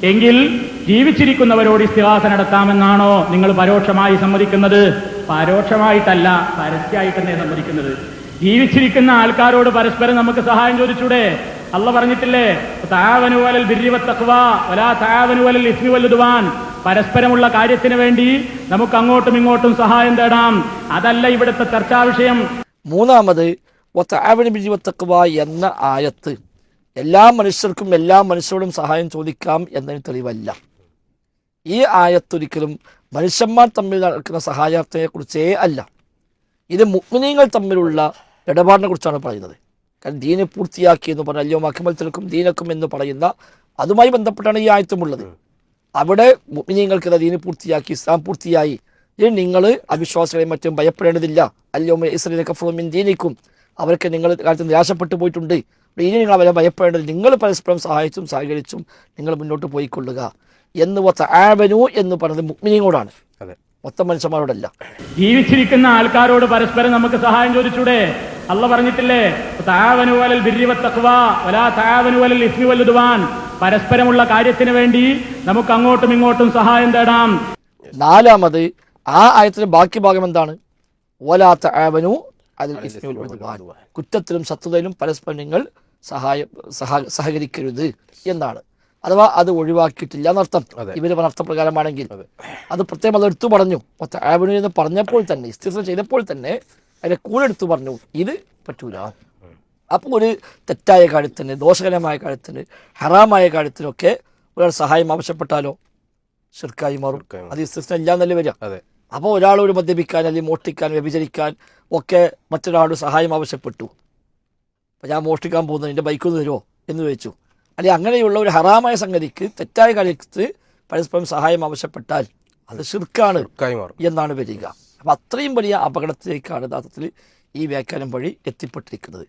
എങ്കിൽ ജീവിച്ചിരിക്കുന്നവരോട് ഇസ്തിഗാസ നടത്താമെന്നാണോ നിങ്ങൾ പരോക്ഷമായി സമ്മതിക്കുന്നത്? പരോക്ഷമായിട്ടല്ല, പരസ്യമായിട്ട് തന്നെ സമ്മതിക്കുന്നത്. ജീവിച്ചിരിക്കുന്ന ആൾക്കാരോട് പരസ്പരം നമുക്ക് സഹായം ചോദിച്ചൂടെ? അള്ളാഹ് പറഞ്ഞിട്ടില്ലേ, തആവനു അലൽ ബിർരി വത്തഖ്വാ വലാ തആവനു അലൽ ഇസ്മി വൽ ഉദ്വാൻ. പരസ്പരമുള്ള കാര്യത്തിന് വേണ്ടി നമുക്ക് അങ്ങോട്ടും ഇങ്ങോട്ടും സഹായം തേടാം. അതല്ല ഇവിടുത്തെ ചർച്ചാ വിഷയം. മൂന്നാമത് വതആവനു ബിർരി വത്തഖ്വാ എന്ന ആയത്ത് എല്ലാ മനുഷ്യർക്കും എല്ലാ മനുഷ്യരോടും സഹായം ചോദിക്കാം എന്നതിന് തെളിവല്ല. ഈ ആയത്തൊരിക്കലും മനുഷ്യന്മാർ തമ്മിൽ നടക്കുന്ന സഹായത്തെക്കുറിച്ചേ അല്ല. ഇത് മുഅ്മിനീങ്ങൾ തമ്മിലുള്ള ഇടപാടിനെ കുറിച്ചാണ് പറയുന്നത്. കാരണം ദീനെ പൂർത്തിയാക്കി എന്ന് പറഞ്ഞാൽ അല്യോ അക്മൽതുലക്കും ദീനക്കും എന്ന് പറയുന്ന അതുമായി ബന്ധപ്പെട്ടാണ് ഈ ആയത്തുമുള്ളത്. അവിടെ മുഅ്മിനീങ്ങൾക്ക് ദീന് പൂർത്തിയാക്കി, ഇസ്ലാം പൂർത്തിയായി, ഇനി നിങ്ങൾ അവിശ്വാസികളെയും മറ്റും ഭയപ്പെടേണ്ടതില്ല. അല്യോ ഇസ്രായേൽ കഫറു മിൻ ദീനിക്കും, അവർക്ക് നിങ്ങൾ കാലത്ത് നിരാശപ്പെട്ടു പോയിട്ടുണ്ട്, ഇനി നിങ്ങൾ അവരെ ഭയപ്പെടേണ്ടത്, നിങ്ങൾ പരസ്പരം സഹായിച്ചും സഹകരിച്ചും നിങ്ങൾ മുന്നോട്ട് പോയിക്കൊള്ളുക എന്ന് വതആവനു എന്ന് പറഞ്ഞത് മുഅ്മിനീങ്ങളോടാണ്, മൊത്തം മനുഷ്യന്മാരോടല്ല. ജീവിച്ചിരിക്കുന്ന ആൾക്കാരോട് പരസ്പരം നമുക്ക് സഹായം ചോദിച്ചൂടെ? അള്ളാഹ് പറഞ്ഞിട്ടില്ലേ, തആവനു അലൽ ബിർരി വത്തഖ്വാ വലാ തആവനു അലൽ ഇസ്മി വൽ ഉദ്വാൻ. പരസ്പരമുള്ള കാര്യത്തിന് വേണ്ടി നമുക്ക് അങ്ങോട്ടും ഇങ്ങോട്ടും സഹായം തേടാം. നാലാമത് ആ ആയത്തിന്റെ ബാക്കി ഭാഗം എന്താണ്? വലാ തആവനു അലൽ ഇസ്മി വൽ ഉദ്വാൻ. കുറ്റത്തിലും ശത്രുതയിലും പരസ്പരം നിങ്ങൾ സഹകരിക്കരുത് എന്നാണ്. അഥവാ അത് ഒഴിവാക്കിയിട്ടില്ല എന്നർത്ഥം. ഇവര് പറഞ്ഞ അർത്ഥപ്രകാരമാണെങ്കിൽ അത് പ്രത്യേകം അത് എടുത്തു പറഞ്ഞു. തആവനു എന്ന് പറഞ്ഞപ്പോൾ തന്നെ, ഇസ്തിഗ്ഫാർ ചെയ്തപ്പോൾ തന്നെ അതിന്റെ കൂടെ എടുത്തു പറഞ്ഞു ഇത് പറ്റൂല. അപ്പോൾ ഒരു തെറ്റായ കാര്യത്തിന്, ദോഷകരമായ കാര്യത്തിന്, ഹറാമായ കാര്യത്തിനൊക്കെ ഒരാൾ സഹായം ആവശ്യപ്പെട്ടാലോ ശിർക്കായി മാറും. അത് ഇസ്തിഗ്ഫാർ ഇല്ലാന്നല്ലേ വരിക. അപ്പോൾ ഒരാളോട് മദ്യപിക്കാൻ അല്ലെങ്കിൽ മോഷ്ടിക്കാൻ വ്യഭിചരിക്കാൻ ഒക്കെ മറ്റൊരാളോട് സഹായം ആവശ്യപ്പെട്ടു. അപ്പം ഞാൻ മോഷ്ടിക്കാൻ പോകുന്നത് എൻ്റെ ബൈക്കൊന്ന് തരുമോ എന്ന് ചോദിച്ചു. അല്ലെങ്കിൽ അങ്ങനെയുള്ള ഒരു ഹറാമായ സംഗതിക്ക്, തെറ്റായ കാര്യത്തിൽ പരസ്പരം സഹായം ആവശ്യപ്പെട്ടാൽ അത് ശിർക്കാണ് എന്നാണ് വരിക. അപ്പം അത്രയും വലിയ അപകടത്തിലേക്കാണ് യഥാർത്ഥത്തിൽ ഈ വ്യാഖ്യാനം വഴി എത്തിപ്പെട്ടിരിക്കുന്നത്.